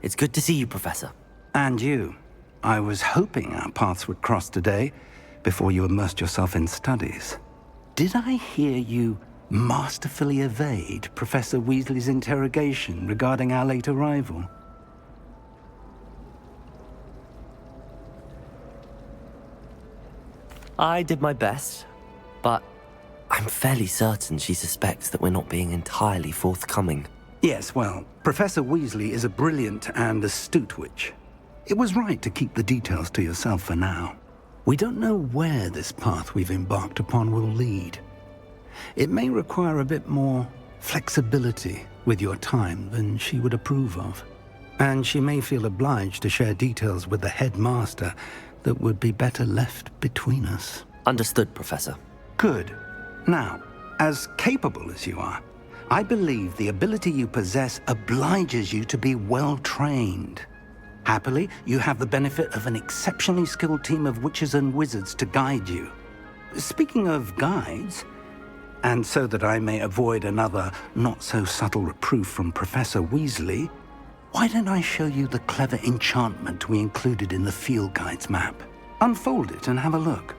It's good to see you, Professor. And you. I was hoping our paths would cross today, before you immersed yourself in studies. Did I hear you masterfully evade Professor Weasley's interrogation regarding our late arrival? I did my best, but I'm fairly certain she suspects that we're not being entirely forthcoming. Yes, well, Professor Weasley is a brilliant and astute witch. It was right to keep the details to yourself for now. We don't know where this path we've embarked upon will lead. It may require a bit more flexibility with your time than she would approve of. And she may feel obliged to share details with the headmaster that would be better left between us. Understood, Professor. Good. Now, as capable as you are, I believe the ability you possess obliges you to be well-trained. Happily, you have the benefit of an exceptionally skilled team of witches and wizards to guide you. Speaking of guides, and so that I may avoid another not-so-subtle reproof from Professor Weasley, why don't I show you the clever enchantment we included in the field guide's map? Unfold it and have a look.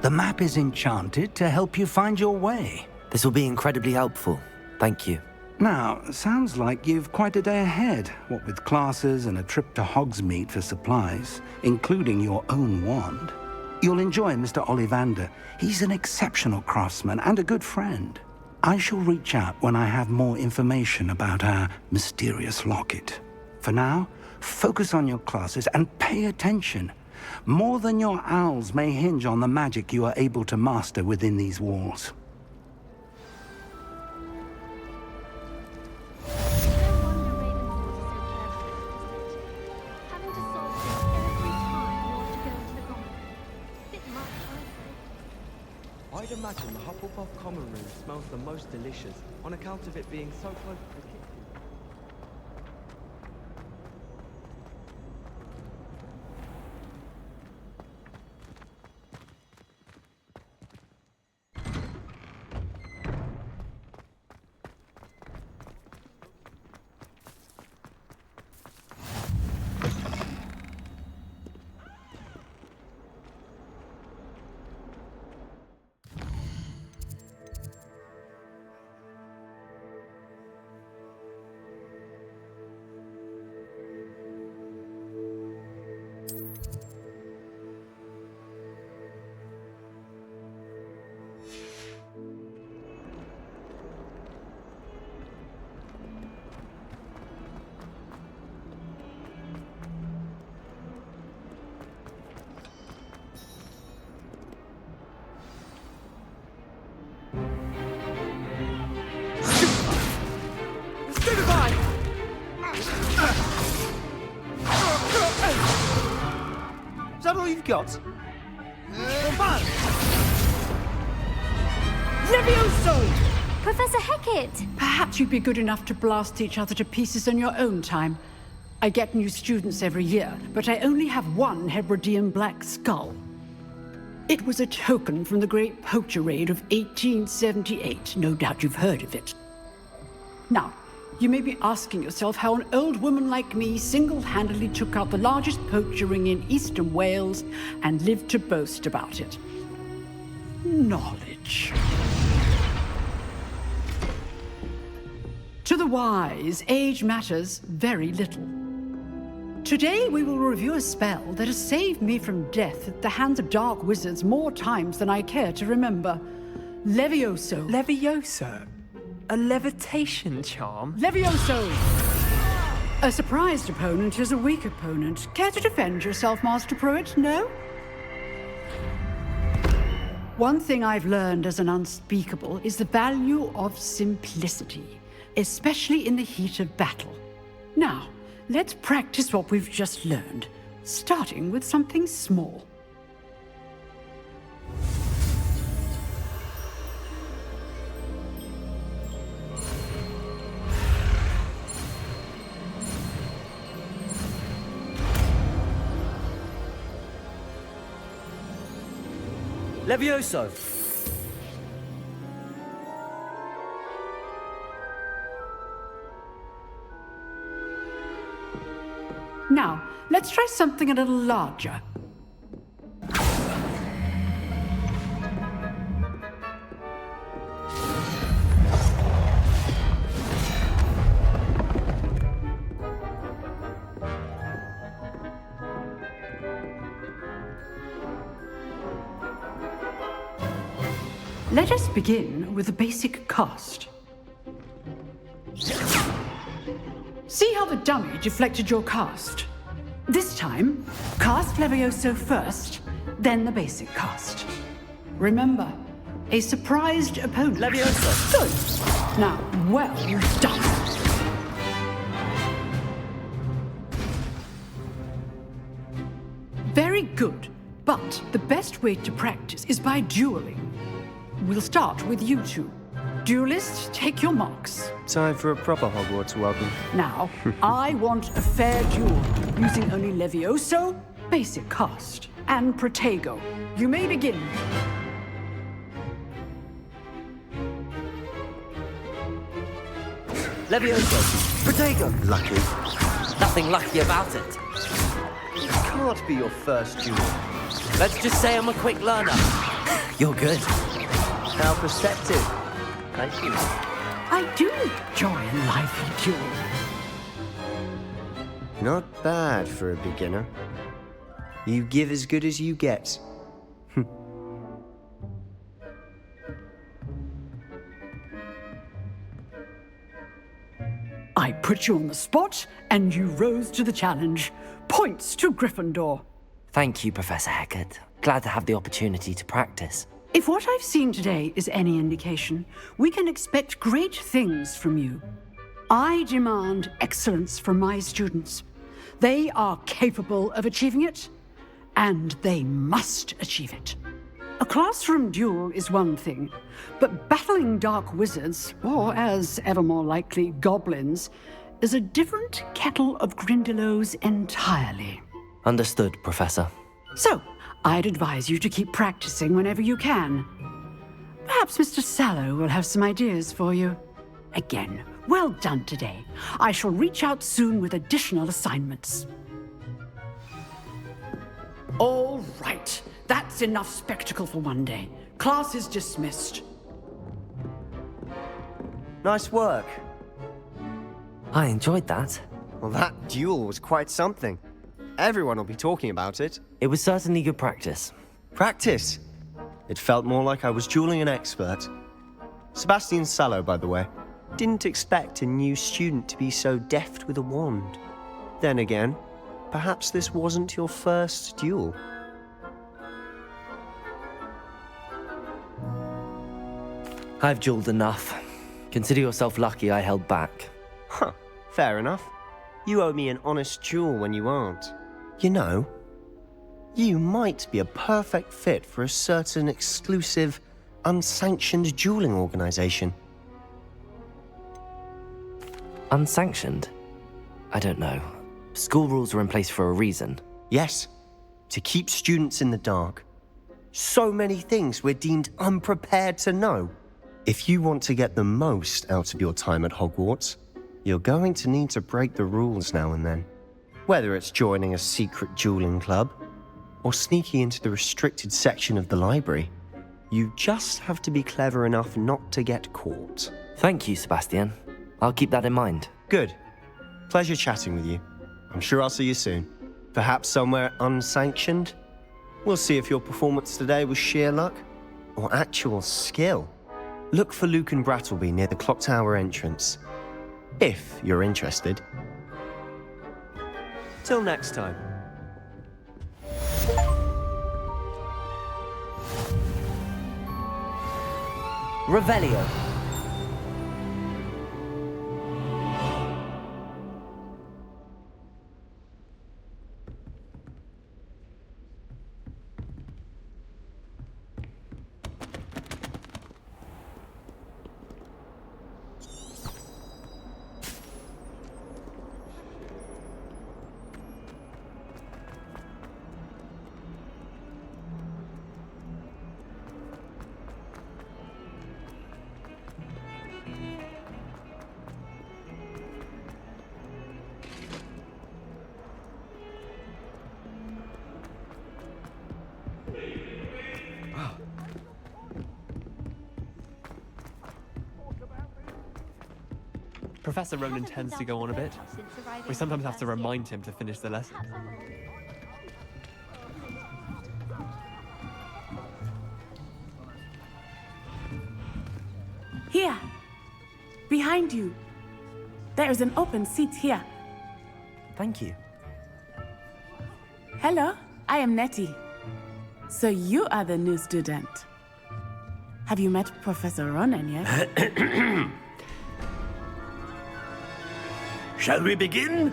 The map is enchanted to help you find your way. This will be incredibly helpful. Thank you. Now, sounds like you've quite a day ahead, what with classes and a trip to Hogsmeade for supplies, including your own wand. You'll enjoy Mr. Ollivander. He's an exceptional craftsman and a good friend. I shall reach out when I have more information about our mysterious locket. For now, focus on your classes and pay attention. More than your owls may hinge on the magic you are able to master within these walls. I'd imagine the Hufflepuff common room smells the most delicious on account of it being so close to the kitchen. Is that all you've got? Levioso! Professor Hecat! Perhaps you'd be good enough to blast each other to pieces in your own time. I get new students every year, but I only have one Hebridean black skull. It was a token from the Great Poacher Raid of 1878. No doubt you've heard of it. Now, you may be asking yourself how an old woman like me single-handedly took out the largest poacher ring in eastern Wales and lived to boast about it. Knowledge. To the wise, age matters very little. Today we will review a spell that has saved me from death at the hands of dark wizards more times than I care to remember. Levioso. Levioso? A levitation charm? Levioso! A surprised opponent is a weak opponent. Care to defend yourself, Master Pruitt? No? One thing I've learned as an unspeakable is the value of simplicity, especially in the heat of battle. Now, let's practice what we've just learned, starting with something small. Levioso! Now, let's try something a little larger. Let us begin with the basic cast. See how the dummy deflected your cast? This time, cast Levioso first, then the basic cast. Remember, a surprised opponent. Levioso! Good. Now, well done. Very good, but the best way to practice is by dueling. We'll start with you two. Duelists, take your marks. Time for a proper Hogwarts welcome. Now, I want a fair duel, using only Levioso, basic cast, and Protego. You may begin. Levioso! Protego! Lucky. Nothing lucky about it. It can't be your first duel. Let's just say I'm a quick learner. You're good. How perceptive. Thank you. I do enjoy a lively duel. Not bad for a beginner. You give as good as you get. I put you on the spot, and you rose to the challenge. Points to Gryffindor. Thank you, Professor Hecat. Glad to have the opportunity to practice. If what I've seen today is any indication, we can expect great things from you. I demand excellence from my students. They are capable of achieving it, and they must achieve it. A classroom duel is one thing, but battling dark wizards, or as ever more likely, goblins, is a different kettle of Grindylows entirely. Understood, Professor. So, I'd advise you to keep practicing whenever you can. Perhaps Mr. Sallow will have some ideas for you. Again, well done today. I shall reach out soon with additional assignments. All right, that's enough spectacle for one day. Class is dismissed. Nice work. I enjoyed that. Well, that duel was quite something. Everyone will be talking about it. It was certainly good practice. Practice. It felt more like I was dueling an expert. Sebastian Sallow, by the way. Didn't expect a new student to be so deft with a wand. Then again, perhaps this wasn't your first duel. I've dueled enough. Consider yourself lucky I held back. Huh, fair enough. You owe me an honest duel when you aren't. You know, you might be a perfect fit for a certain exclusive, unsanctioned dueling organization. Unsanctioned? I don't know. School rules are in place for a reason. Yes, to keep students in the dark. So many things we're deemed unprepared to know. If you want to get the most out of your time at Hogwarts, you're going to need to break the rules now and then. Whether it's joining a secret dueling club, or sneaking into the restricted section of the library, you just have to be clever enough not to get caught. Thank you, Sebastian. I'll keep that in mind. Good. Pleasure chatting with you. I'm sure I'll see you soon. Perhaps somewhere unsanctioned? We'll see if your performance today was sheer luck, or actual skill. Look for Luke and Brattleby near the Clock Tower entrance, if you're interested. Till next time. Revelio. Professor Ronan tends to go on a bit. We sometimes have to remind him to finish the lesson. Here! Behind you! There is an open seat here. Thank you. Hello, I am Nettie. So you are the new student. Have you met Professor Ronan yet? Shall we begin?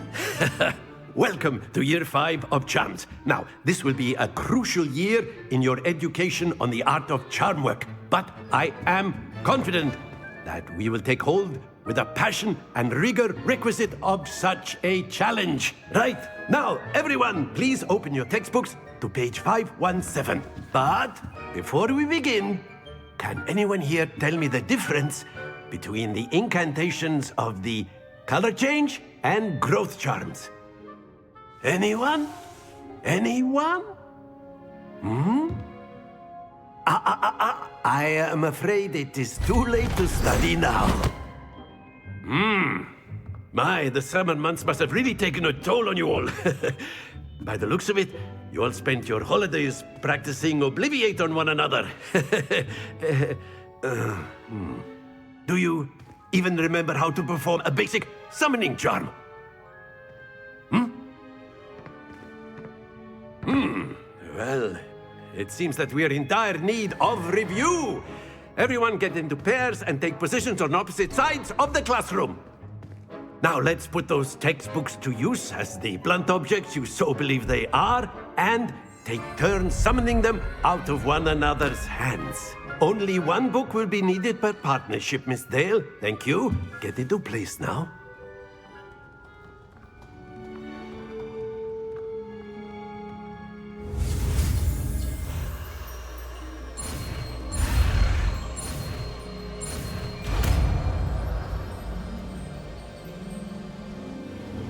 Welcome to Year 5 of Charms. Now, this will be a crucial year in your education on the art of charm work, but I am confident that we will take hold with the passion and rigor requisite of such a challenge. Right, now, everyone, please open your textbooks to page 517. But before we begin, can anyone here tell me the difference between the incantations of the color change and growth charms? Anyone? Anyone? I am afraid it is too late to study now. My, the summer months must have really taken a toll on you all. By the looks of it, you all spent your holidays practicing Obliviate on one another. Do you even remember how to perform a basic summoning charm? Well, it seems that we are in dire need of review. Everyone get into pairs and take positions on opposite sides of the classroom. Now let's put those textbooks to use as the blunt objects you so believe they are, and take turns summoning them out of one another's hands. Only one book will be needed per partnership, Miss Dale. Thank you. Get into place now.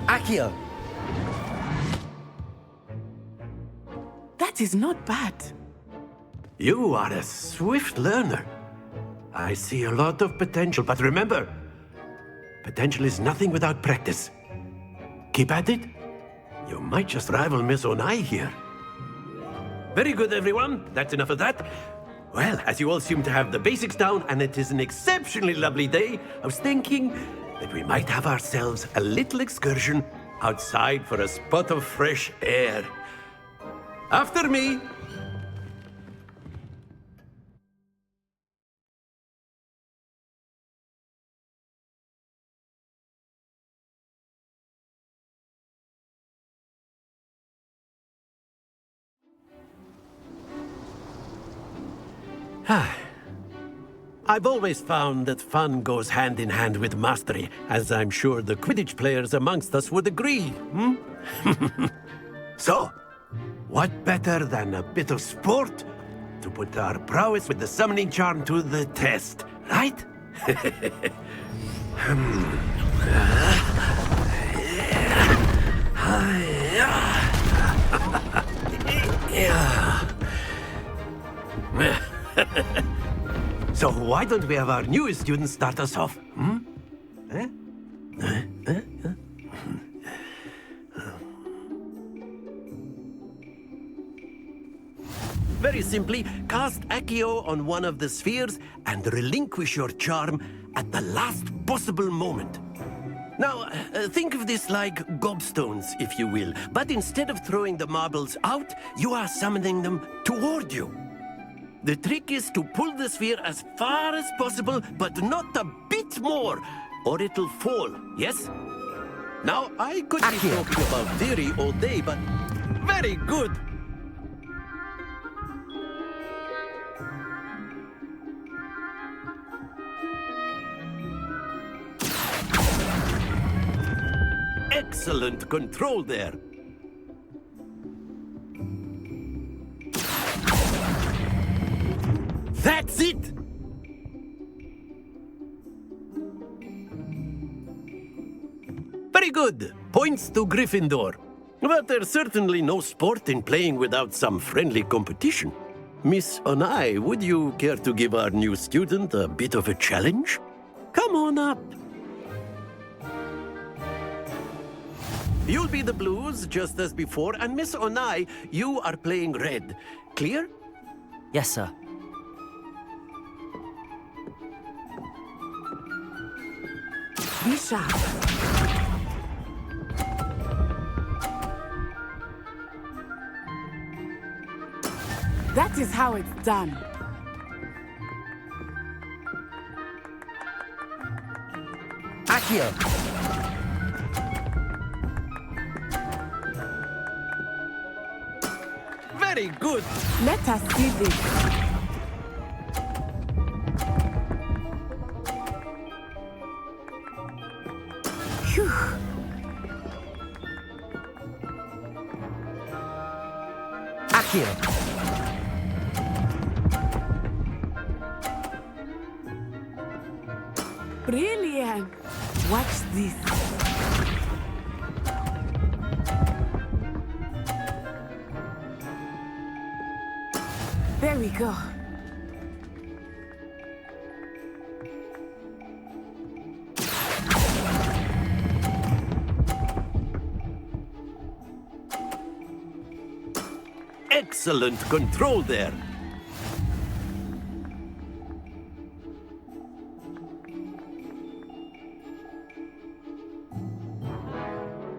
Accio. That is not bad. You are a swift learner. I see a lot of potential, but remember, potential is nothing without practice. Keep at it. You might just rival Miss Onai here. Very good, everyone. That's enough of that. Well, as you all seem to have the basics down, and it is an exceptionally lovely day, I was thinking that we might have ourselves a little excursion outside for a spot of fresh air. After me. I've always found that fun goes hand in hand with mastery, as I'm sure the Quidditch players amongst us would agree. So, what better than a bit of sport to put our prowess with the summoning charm to the test, right? So why don't we have our newest student start us off? Very simply, cast Accio on one of the spheres and relinquish your charm at the last possible moment. Now, think of this like gobstones, if you will. But instead of throwing the marbles out, you are summoning them toward you. The trick is to pull the sphere as far as possible, but not a bit more, or it'll fall, yes? Now, I could be talking about theory all day, but very good. Excellent control there. That's it! Very good. Points to Gryffindor. But there's certainly no sport in playing without some friendly competition. Miss Onai, would you care to give our new student a bit of a challenge? Come on up. You'll be the blues, just as before, and Miss Onai, you are playing red. Clear? Yes, sir. Be sharp. That is how it's done. Accio! Very good. Let us see this. Phew. Accio! Brilliant. Watch this. There we go. Excellent control there.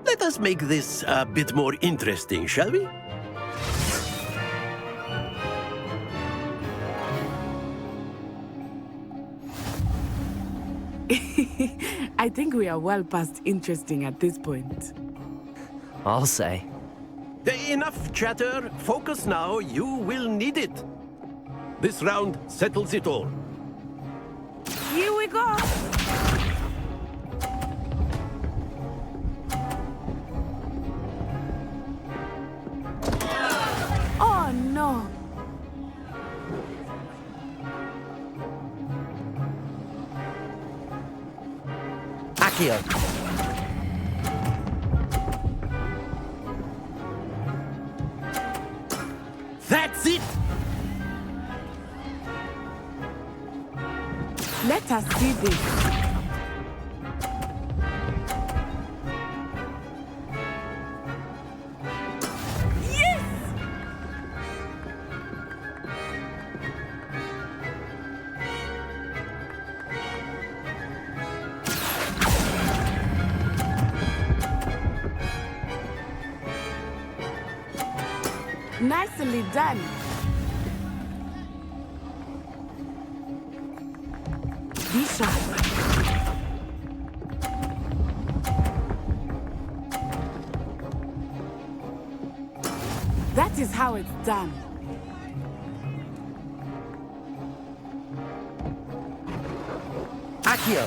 Let us make this a bit more interesting, shall we? I think we are well past interesting at this point. I'll say. Enough chatter. Focus now. You will need it. This round settles it all. Here we go. Oh no. Accio! That's it! Let us see this. Yes! Nicely done. Be sharp. That is how it's done. Accio!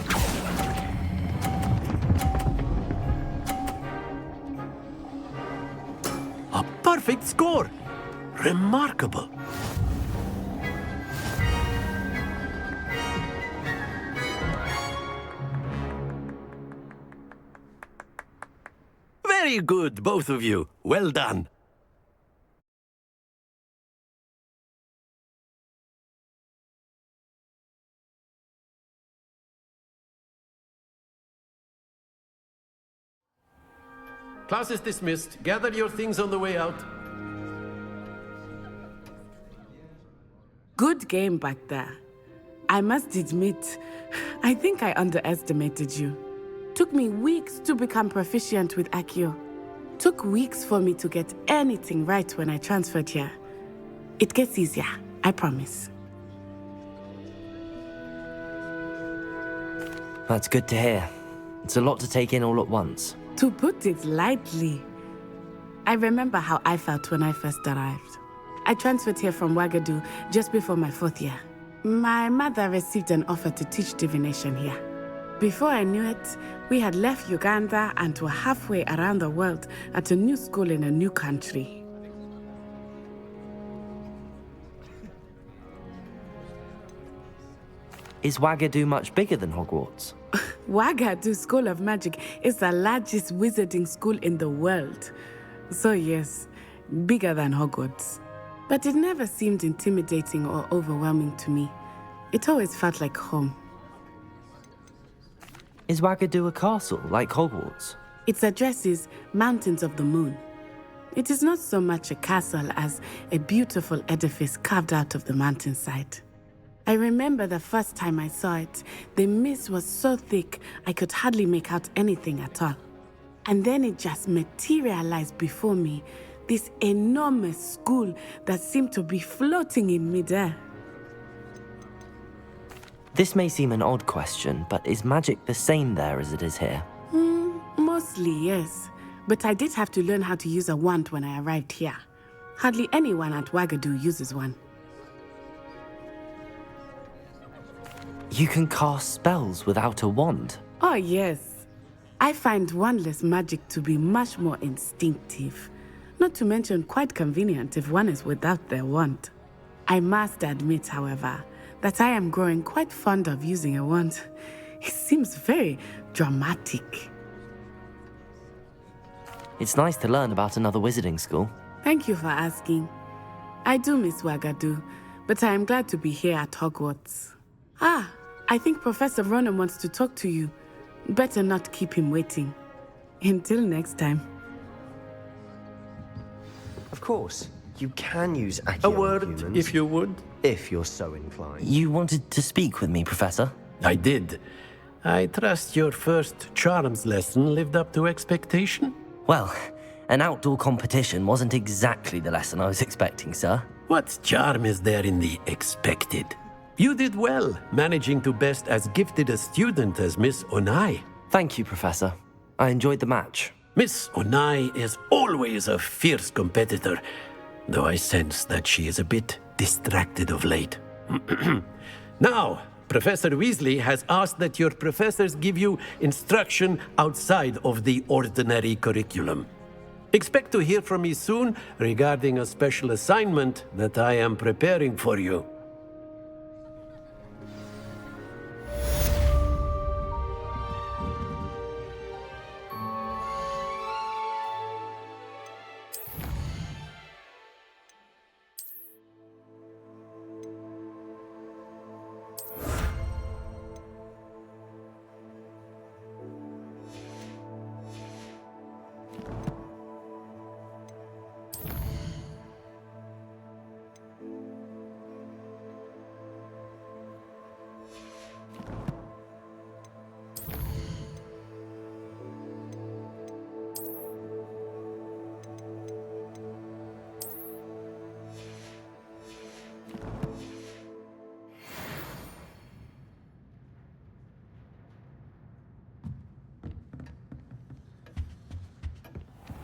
A perfect score! Remarkable! Very good, both of you. Well done. Class is dismissed. Gather your things on the way out. Good game back there. I must admit, I think I underestimated you. Took me weeks to become proficient with Accio. Took weeks for me to get anything right when I transferred here. It gets easier, I promise. That's good to hear. It's a lot to take in all at once. To put it lightly, I remember how I felt when I first arrived. I transferred here from Ouagadougou just before my 4th year. My mother received an offer to teach divination here. Before I knew it, we had left Uganda and were halfway around the world at a new school in a new country. Is Ouagadougou much bigger than Hogwarts? Ouagadougou School of Magic is the largest wizarding school in the world. So yes, bigger than Hogwarts. But it never seemed intimidating or overwhelming to me. It always felt like home. Is Ouagadougou a castle, like Hogwarts? Its address is Mountains of the Moon. It is not so much a castle as a beautiful edifice carved out of the mountainside. I remember the first time I saw it, the mist was so thick I could hardly make out anything at all. And then it just materialized before me, this enormous school that seemed to be floating in midair. This may seem an odd question, but is magic the same there as it is here? Mostly, yes. But I did have to learn how to use a wand when I arrived here. Hardly anyone at Ouagadougou uses one. You can cast spells without a wand? Oh, yes. I find wandless magic to be much more instinctive. Not to mention quite convenient if one is without their wand. I must admit, however, that I am growing quite fond of using a wand. It seems very dramatic. It's nice to learn about another wizarding school. Thank you for asking. I do miss Ouagadougou, but I am glad to be here at Hogwarts. Ah, I think Professor Ronan wants to talk to you. Better not keep him waiting. Until next time. Of course, you can use Accio A on word, humans, if you would. if you're so inclined. You wanted to speak with me, Professor? I did. I trust your first charms lesson lived up to expectation? Well, an outdoor competition wasn't exactly the lesson I was expecting, sir. What charm is there in the expected? You did well, managing to best as gifted a student as Miss Onai. Thank you, Professor. I enjoyed the match. Miss Onai is always a fierce competitor, though I sense that she is a bit distracted of late. Now, Professor Weasley has asked that your professors give you instruction outside of the ordinary curriculum. Expect to hear from me soon regarding a special assignment that I am preparing for you.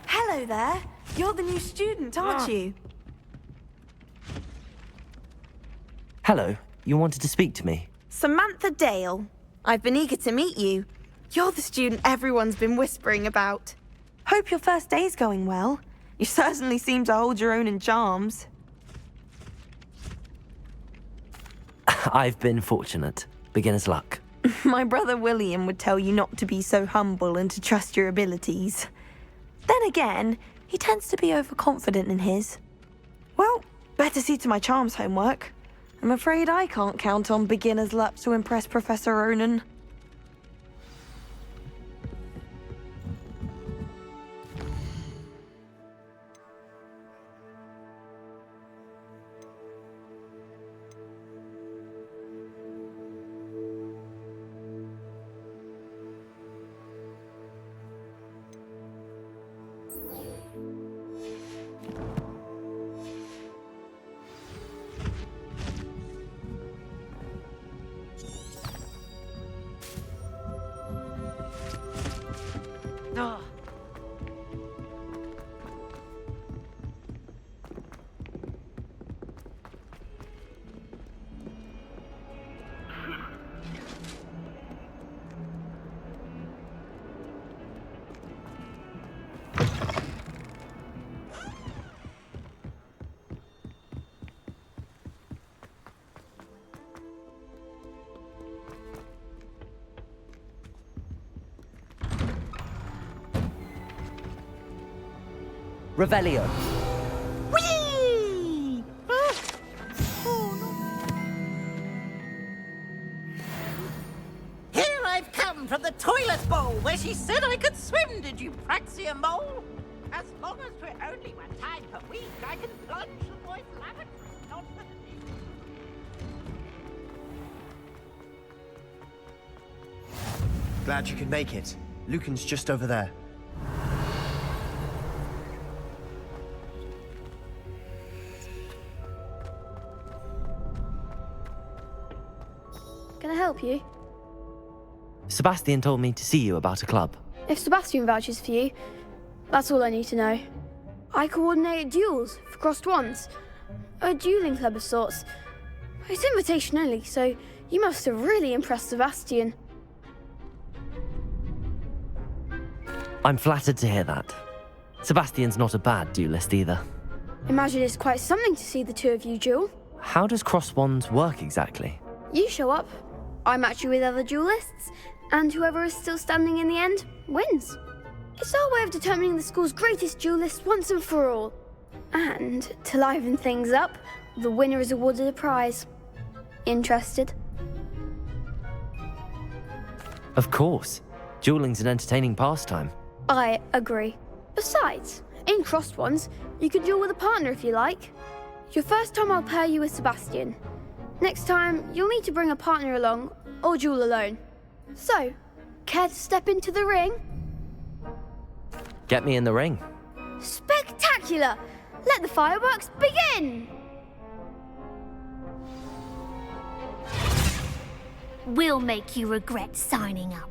Hello there. You're the new student, aren't you? Hello, you wanted to speak to me? Samantha Dale. I've been eager to meet you. You're the student everyone's been whispering about. Hope your first day's going well. You certainly seem to hold your own in charms. I've been fortunate. Beginner's luck. My brother William would tell you not to be so humble and to trust your abilities. Then again, he tends to be overconfident in his. Well, better see to my charms homework. I'm afraid I can't count on beginner's luck to impress Professor Ronan. Revelio. Whee! Here I've come from the toilet bowl where she said I could swim, did you praxia mole? As long as we're only one time per week, I can plunge the boys' lavatory, not for the deep. Glad you could make it. Lucan's just over there. Can I help you? Sebastian told me to see you about a club. If Sebastian vouches for you, that's all I need to know. I coordinate duels for crossed wands. A dueling club of sorts. It's invitation only, so you must have really impressed Sebastian. I'm flattered to hear that. Sebastian's not a bad duelist either. Imagine it's quite something to see the two of you duel. How does cross wands work exactly? You show up, I match you with other duelists, and whoever is still standing in the end wins. It's our way of determining the school's greatest duelist once and for all. And to liven things up, the winner is awarded a prize. Interested? Of course. Dueling's an entertaining pastime. I agree. Besides, in crossed ones, you can duel with a partner if you like. Your first time I'll pair you with Sebastian. Next time, you'll need to bring a partner along, or duel alone. So, care to step into the ring? Get me in the ring. Spectacular! Let the fireworks begin! We'll make you regret signing up.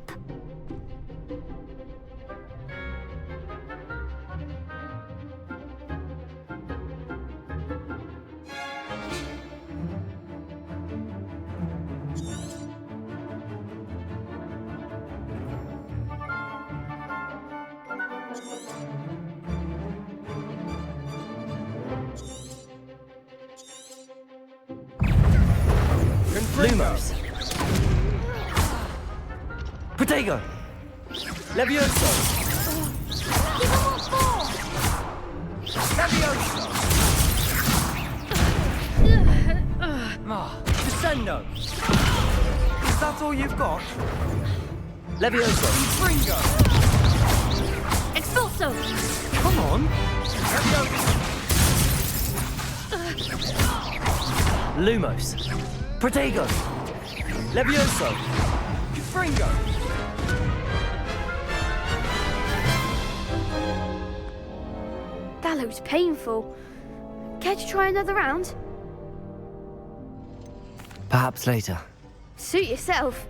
Lumos. Protego. Levioso. Levioso. Descendo. Is that all you've got? Levioso. Fringo. Expulso! Come on. Lumos. Protego. Levioso. Fringo. That looks painful. Care to try another round? Perhaps later. Suit yourself.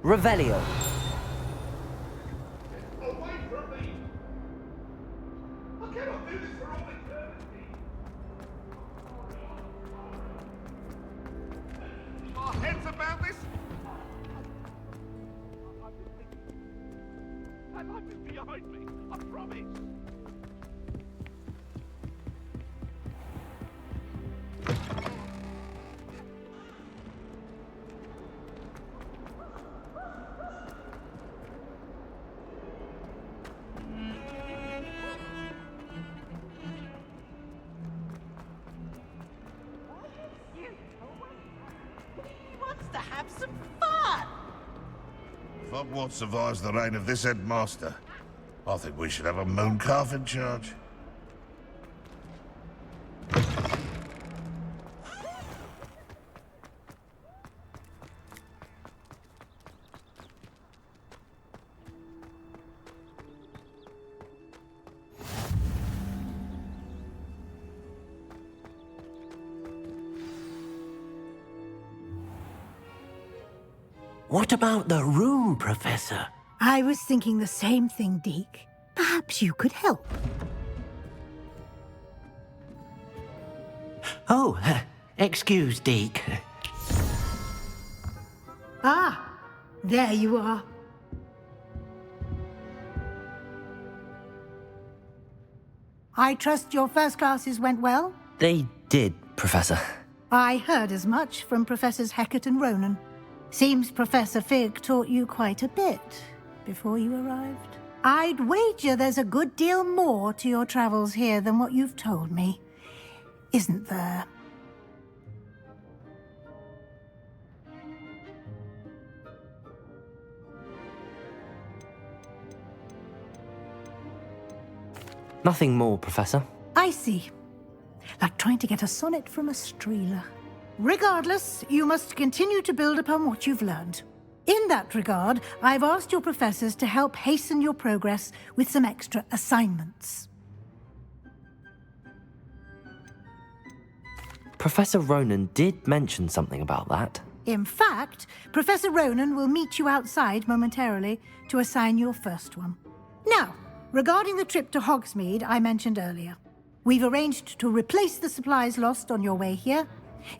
Revelio. Away from me! I cannot do this for all eternity! My life is behind me, I promise. He wants to have some fun. If Hogwarts survives the reign of this headmaster, I think we should have a moon calf in charge. What about the room, Professor? I was thinking the same thing, Deke. Perhaps you could help. Oh, excuse, Deke. Ah, there you are. I trust your first classes went well? They did, Professor. I heard as much from Professors Hecat and Ronan. Seems Professor Fig taught you quite a bit before you arrived. I'd wager there's a good deal more to your travels here than what you've told me, isn't there? Nothing more, Professor. I see. Like trying to get a sonnet from a streeler. Regardless, you must continue to build upon what you've learned. In that regard, I've asked your professors to help hasten your progress with some extra assignments. Professor Ronan did mention something about that. In fact, Professor Ronan will meet you outside momentarily to assign your first one. Now, regarding the trip to Hogsmeade I mentioned earlier, we've arranged to replace the supplies lost on your way here,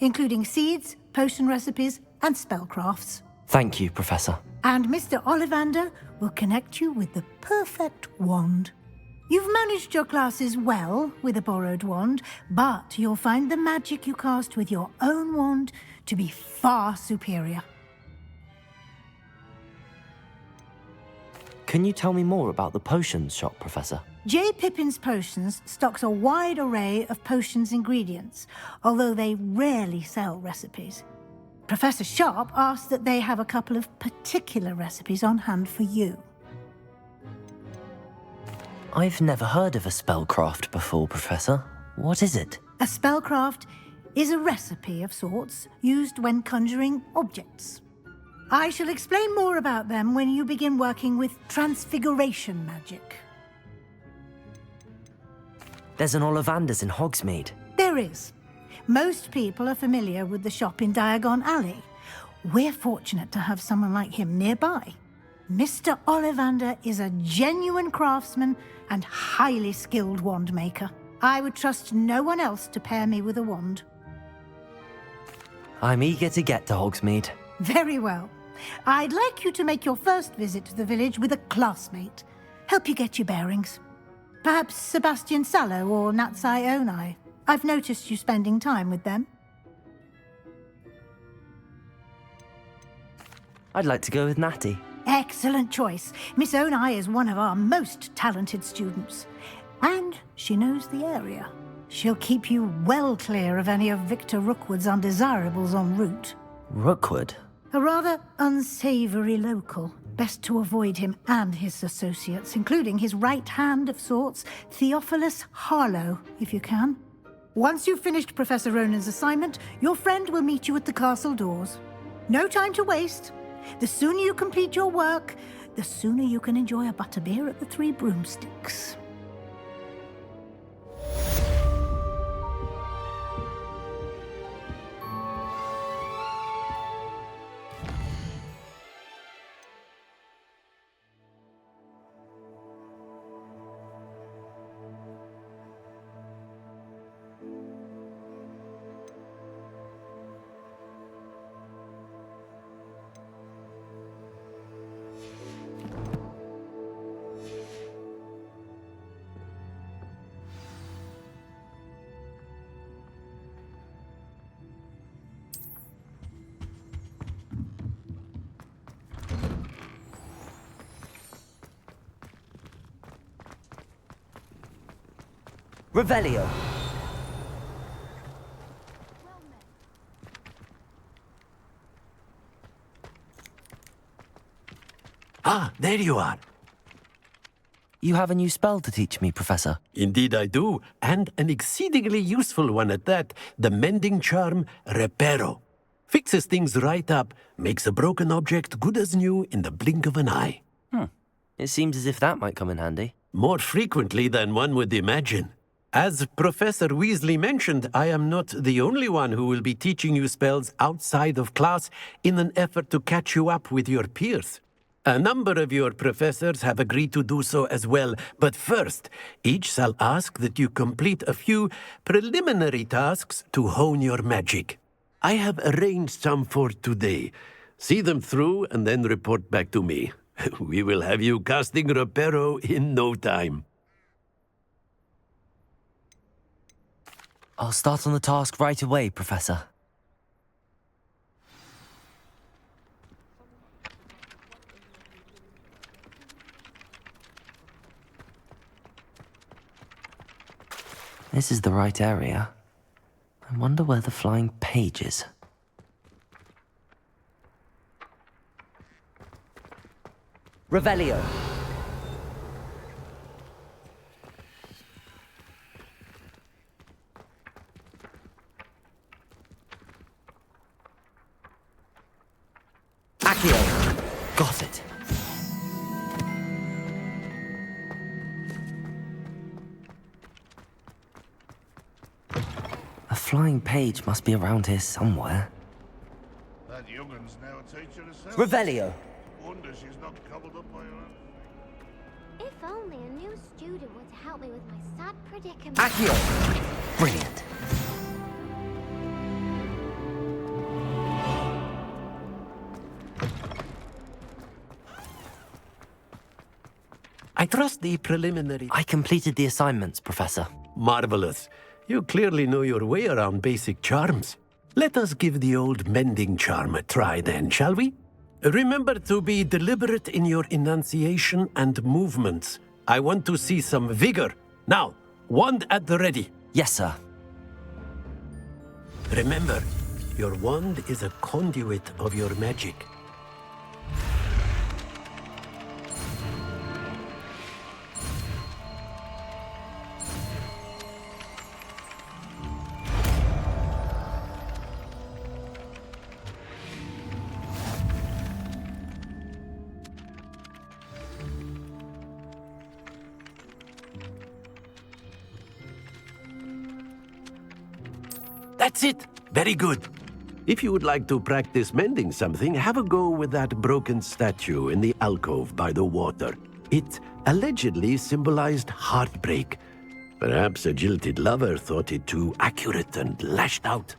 including seeds, potion recipes, and spellcrafts. Thank you, Professor. And Mr. Ollivander will connect you with the perfect wand. You've managed your classes well with a borrowed wand, but you'll find the magic you cast with your own wand to be far superior. Can you tell me more about the potions shop, Professor? J. Pippin's Potions stocks a wide array of potions ingredients, although they rarely sell recipes. Professor Sharp asked that they have a couple of particular recipes on hand for you. I've never heard of a spellcraft before, Professor. What is it? A spellcraft is a recipe of sorts used when conjuring objects. I shall explain more about them when you begin working with transfiguration magic. There's an Ollivander's in Hogsmeade. There is. Most people are familiar with the shop in Diagon Alley. We're fortunate to have someone like him nearby. Mr. Ollivander is a genuine craftsman and highly skilled wand maker. I would trust no one else to pair me with a wand. I'm eager to get to Hogsmeade. Very well. I'd like you to make your first visit to the village with a classmate. Help you get your bearings. Perhaps Sebastian Sallow or Natsai Onai. I've noticed you spending time with them. I'd like to go with Natty. Excellent choice. Miss Onai is one of our most talented students. And she knows the area. She'll keep you well clear of any of Victor Rookwood's undesirables en route. Rookwood? A rather unsavory local. Best to avoid him and his associates, including his right hand of sorts, Theophilus Harlow, if you can. Once you've finished Professor Ronan's assignment, your friend will meet you at the castle doors. No time to waste. The sooner you complete your work, the sooner you can enjoy a butterbeer at the Three Broomsticks. Revelio. Ah, there you are. You have a new spell to teach me, Professor. Indeed I do, and an exceedingly useful one at that, the mending charm Reparo. Fixes things right up, makes a broken object good as new in the blink of an eye. It seems as if that might come in handy. More frequently than one would imagine. As Professor Weasley mentioned, I am not the only one who will be teaching you spells outside of class in an effort to catch you up with your peers. A number of your professors have agreed to do so as well, but first, each shall ask that you complete a few preliminary tasks to hone your magic. I have arranged some for today. See them through and then report back to me. We will have you casting Reparo in no time. I'll start on the task right away, Professor. This is the right area. I wonder where the flying page is. Revelio. Accio. Got it. A flying page must be around here somewhere. That young'un's now a teacher herself. Revelio. Wonder she's not cobbled up by her own. If only a new student were to help me with my sad predicament. Accio. Brilliant. I trust the preliminary... I completed the assignments, Professor. Marvelous. You clearly know your way around basic charms. Let us give the old mending charm a try then, shall we? Remember to be deliberate in your enunciation and movements. I want to see some vigor. Now, wand at the ready. Yes, sir. Remember, your wand is a conduit of your magic. That's it! Very good. If you would like to practice mending something, have a go with that broken statue in the alcove by the water. It allegedly symbolized heartbreak. Perhaps a jilted lover thought it too accurate and lashed out.